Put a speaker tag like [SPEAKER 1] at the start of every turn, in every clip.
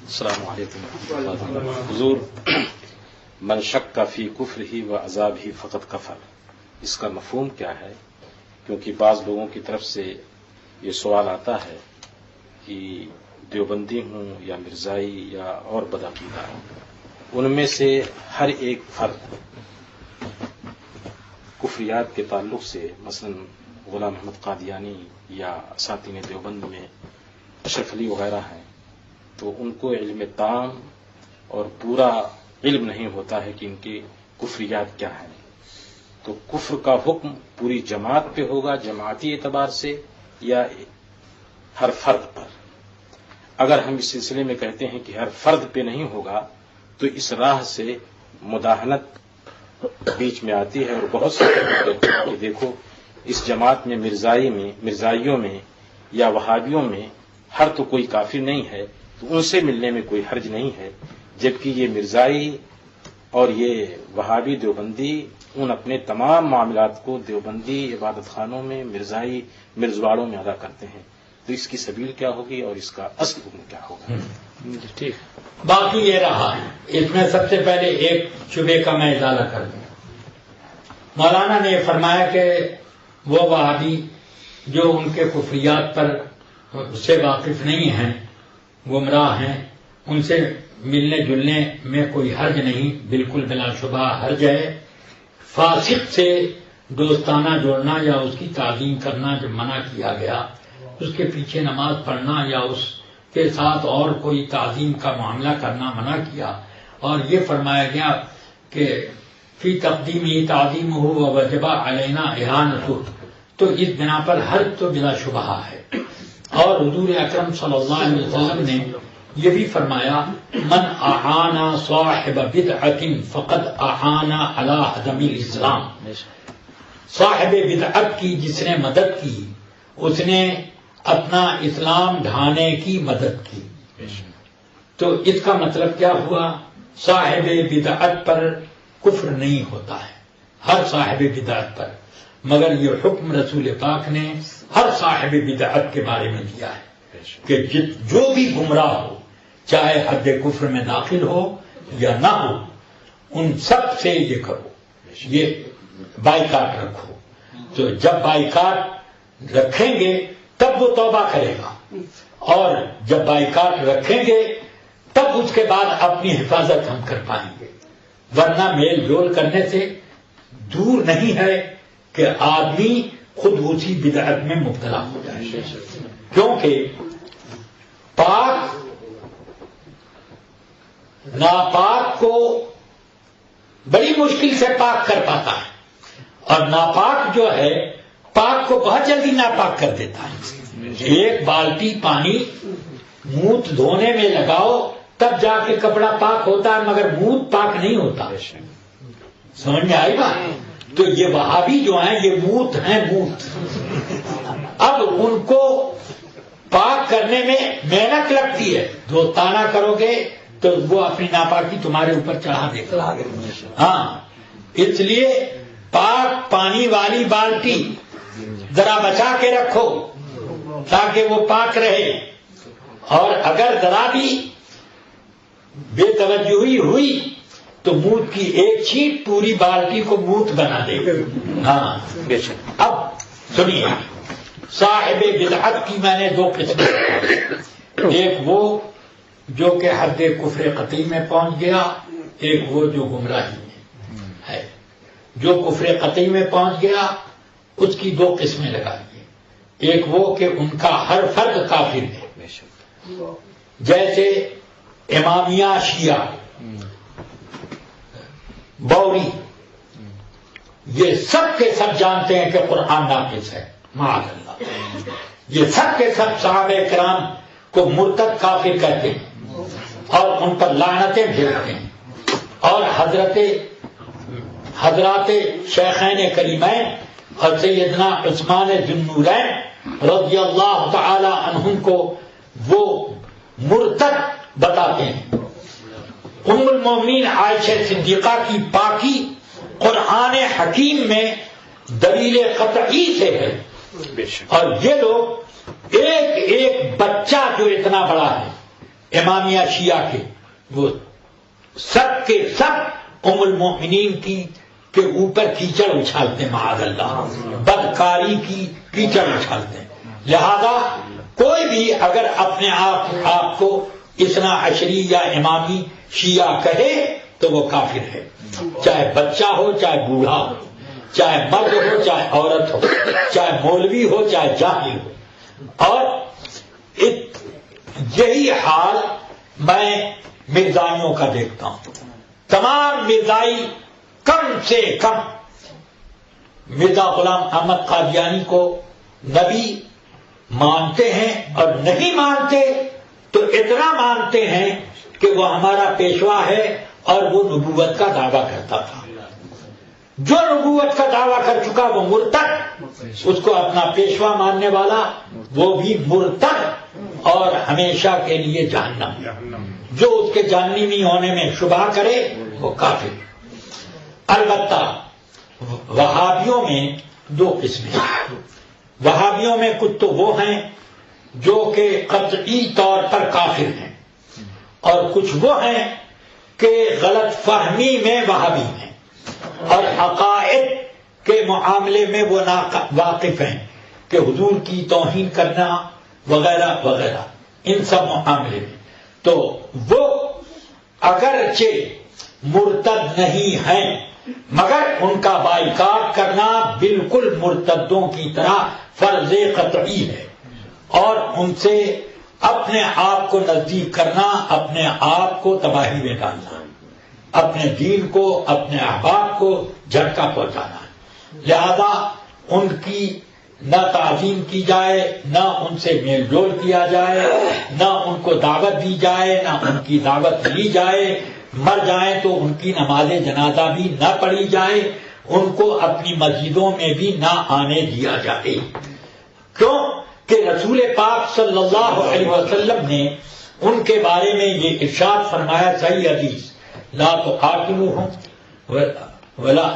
[SPEAKER 1] السلام علیکم ورحمۃ اللہ وبرکاتہ. حضور، من شک فی کفرہ و عذابہ فقد کفر، اس کا مفہوم کیا ہے؟ کیونکہ بعض لوگوں کی طرف سے یہ سوال آتا ہے کہ دیوبندی ہوں یا مرزائی یا اور بدعقیدہ، ان میں سے ہر ایک فرد کفریات کے تعلق سے، مثلا غلام محمد قادیانی یا اساتین دیوبند میں اشرف علی وغیرہ ہیں، تو ان کو علم تام اور پورا علم نہیں ہوتا ہے کہ ان کی کفریات کیا ہیں. تو کفر کا حکم پوری جماعت پہ ہوگا جماعتی اعتبار سے یا ہر فرد پر؟ اگر ہم اس سلسلے میں کہتے ہیں کہ ہر فرد پہ نہیں ہوگا تو اس راہ سے مداہنت بیچ میں آتی ہے، اور بہت سے کہ دیکھو اس جماعت میں مرزائیوں میں یا وہابیوں میں ہر تو کوئی کافر نہیں ہے، تو ان سے ملنے میں کوئی حرج نہیں ہے، جبکہ یہ مرزائی اور یہ وہابی دیوبندی ان اپنے تمام معاملات کو دیوبندی عبادت خانوں میں مرزائی مرزواڑوں میں ادا کرتے ہیں. تو اس کی سبیل کیا ہوگی اور اس کا اصل حکم کیا ہوگا؟
[SPEAKER 2] ٹھیک. باقی یہ رہا، اس میں سب سے پہلے ایک شبے کا میں ازالہ کر دوں. مولانا نے فرمایا کہ وہ وہابی جو ان کے کفریات پر سے واقف نہیں ہیں، گمراہ ہیں، ان سے ملنے جلنے میں کوئی حرج نہیں، بالکل بلا شبہ حرج ہے. فاسق سے دوستانہ جوڑنا یا اس کی تعظیم کرنا جب منع کیا گیا، اس کے پیچھے نماز پڑھنا یا اس کے ساتھ اور کوئی تعظیم کا معاملہ کرنا منع کیا، اور یہ فرمایا گیا کہ فی تقدیمی تعظیم ہو وجب علینا اہانتہ، تو اس بنا پر حرج تو بلا شبہ ہے. اور حضور اکرم صلی اللہ علیہ وسلم نے یہ بھی فرمایا، من اعانا صاحب بدعت فقد اعانا علی ہدم الاسلام. صاحب بدعت کی جس نے مدد کی، اس نے اپنا اسلام ڈھانے کی مدد کی. تو اس کا مطلب کیا ہوا؟ صاحب بدعت پر کفر نہیں ہوتا ہے، ہر صاحب بدعت پر، مگر یہ حکم رسول پاک نے ہر صاحب بدعت کے بارے میں دیا ہے کہ جو بھی گمراہ ہو، چاہے حد کفر میں داخل ہو یا نہ ہو، ان سب سے یہ کرو، یہ بائیکاٹ رکھو. تو جب بائیکاٹ رکھیں گے تب وہ توبہ کرے گا، اور جب بائیکاٹ رکھیں گے تب اس کے بعد اپنی حفاظت ہم کر پائیں گے. ورنہ میل جول کرنے سے دور نہیں ہے کہ آدمی خود اسی بدعت میں مبتلا ہو جائے، کیونکہ پاک ناپاک کو بڑی مشکل سے پاک کر پاتا ہے، اور ناپاک جو ہے پاک کو بہت جلدی ناپاک کر دیتا ہے. ایک بالٹی پانی منہ دھونے میں لگاؤ تب جا کے کپڑا پاک ہوتا ہے، مگر منہ پاک نہیں ہوتا. سمجھ میں آئے گا؟ تو یہ وہابی جو ہیں یہ موت ہیں، موت. اب ان کو پاک کرنے میں محنت لگتی ہے، دوستانہ کرو گے تو وہ اپنی ناپاکی تمہارے اوپر چڑھا دے گا. ہاں، اس لیے پاک پانی والی بالٹی ذرا بچا کے رکھو تاکہ وہ پاک رہے، اور اگر ذرا بھی بے توجہی ہوئی تو موت کی ایک چھینٹ پوری بالٹی کو موت بنا دے گا. ہاں بے شک. اب سنیے، صاحب بدعت کی میں نے دو قسمیں، ایک وہ جو کہ حد کفر قطعی میں پہنچ گیا، ایک وہ جو گمراہی میں ہے. جو کفر قطعی میں پہنچ گیا اس کی دو قسمیں لگائیے. ایک وہ کہ ان کا ہر فرد کافر ہے، جیسے امامیہ شیعہ، بوری، یہ سب کے سب جانتے ہیں کہ قرآن ناقص ہے، معاذ اللہ. یہ سب کے سب صحابہ کرام کو مرتد کافر کہتے ہیں اور ان پر لعنتیں بھیجتے ہیں. اور حضرات شیخین کریمین اور سیدنا عثمان ذو النورین رضی اللہ تعالی عنہم کو وہ مرتد بتاتے ہیں. ام المومنین عائشہ صدیقہ کی پاکی قرآن حکیم میں دلیل قطعی سے ہے، اور یہ لوگ ایک ایک بچہ جو اتنا بڑا ہے، امامیہ شیعہ کے وہ سب کے سب ام المؤمنین کی کے اوپر کیچڑ اچھالتے، معاذ اللہ، بدکاری کی کیچڑ اچھالتے ہیں. لہذا کوئی بھی اگر اپنے آپ کو اثنا عشری یا امامی شیعہ کہے تو وہ کافر ہے، چاہے بچہ ہو، چاہے بوڑھا ہو، چاہے مرد ہو، چاہے عورت ہو، چاہے مولوی ہو، چاہے جاہل ہو. اور یہی حال میں مرزائیوں کا دیکھتا ہوں. تمام مرزائی کم سے کم مرزا غلام احمد قادیانی کو نبی مانتے ہیں، اور نہیں مانتے تو اتنا مانتے ہیں کہ وہ ہمارا پیشوا ہے اور وہ نبوت کا دعویٰ کرتا تھا. جو نبوت کا دعویٰ کر چکا وہ مرتد، اس کو اپنا پیشوا ماننے والا وہ بھی مرتد اور ہمیشہ کے لیے جہنم. جو اس کے جہنمی ہونے میں شبہ کرے وہ کافر. البتہ وہابیوں میں دو قسمیں ہیں. وہابیوں میں کچھ تو وہ ہیں جو کہ قطعی طور پر کافر ہیں، اور کچھ وہ ہیں کہ غلط فہمی میں وہابی ہیں اور عقائد کے معاملے میں وہ واقف ہیں کہ حضور کی توہین کرنا وغیرہ وغیرہ، ان سب معاملے میں تو وہ اگرچہ مرتد نہیں ہیں مگر ان کا بائیکاٹ کرنا بالکل مرتدوں کی طرح فرض قطعی ہے، اور ان سے اپنے آپ کو نزدیک کرنا اپنے آپ کو تباہی میں ڈالنا، اپنے دین کو، اپنے احباب کو جھٹکا پہنچانا. لہذا ان کی نہ تعظیم کی جائے، نہ ان سے میل جول کیا جائے، نہ ان کو دعوت دی جائے، نہ ان کی دعوت لی جائے. مر جائیں تو ان کی نماز جنازہ بھی نہ پڑھی جائے، ان کو اپنی مسجدوں میں بھی نہ آنے دیا جائے. کیوں کہ رسول پاک صلی اللہ علیہ وسلم نے ان کے بارے میں یہ ارشاد فرمایا، صحیح حدیث، لا تقاتلوہم ولا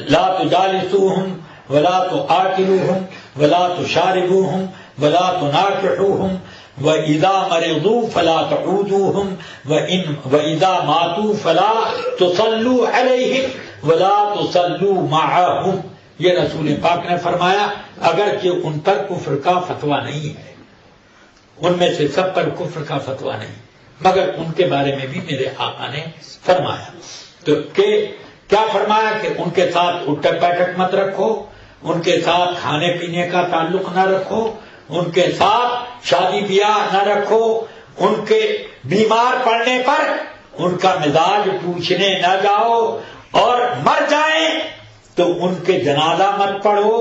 [SPEAKER 2] لا تجالسوہم ولا تقاتلوہم ولا تشاربوہم ولا تناکحوہم وَإِذَا مَرِضُوا فَلَا تَعُودُوهُمْ وَإِذَا مَاتُوا فَلَا تُصَلُّوا عَلَيْهِمْ وَلَا تُصَلُّوا مَعَهُمْ. یہ رسول پاک نے فرمایا، اگرچہ ان پر کفر کا فتویٰ نہیں ہے، ان میں سے سب پر کفر کا فتویٰ نہیں، مگر ان کے بارے میں بھی میرے آقا نے فرمایا. تو کیا فرمایا کہ ان کے ساتھ اٹھک بیٹھک مت رکھو، ان کے ساتھ کھانے پینے کا تعلق نہ رکھو، ان کے ساتھ شادی بیاہ نہ رکھو، ان کے بیمار پڑنے پر ان کا مزاج پوچھنے نہ جاؤ، اور مر جائیں تو ان کے جنازہ مت پڑھو،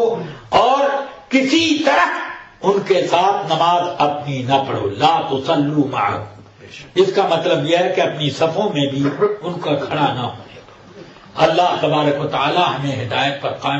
[SPEAKER 2] اور کسی طرح ان کے ساتھ نماز اپنی نہ پڑھو. لا تصلوا معهم. اس کا مطلب یہ ہے کہ اپنی صفوں میں بھی ان کا کھڑا نہ ہونے. اللہ تبارک و تعالی ہمیں ہدایت پر قائم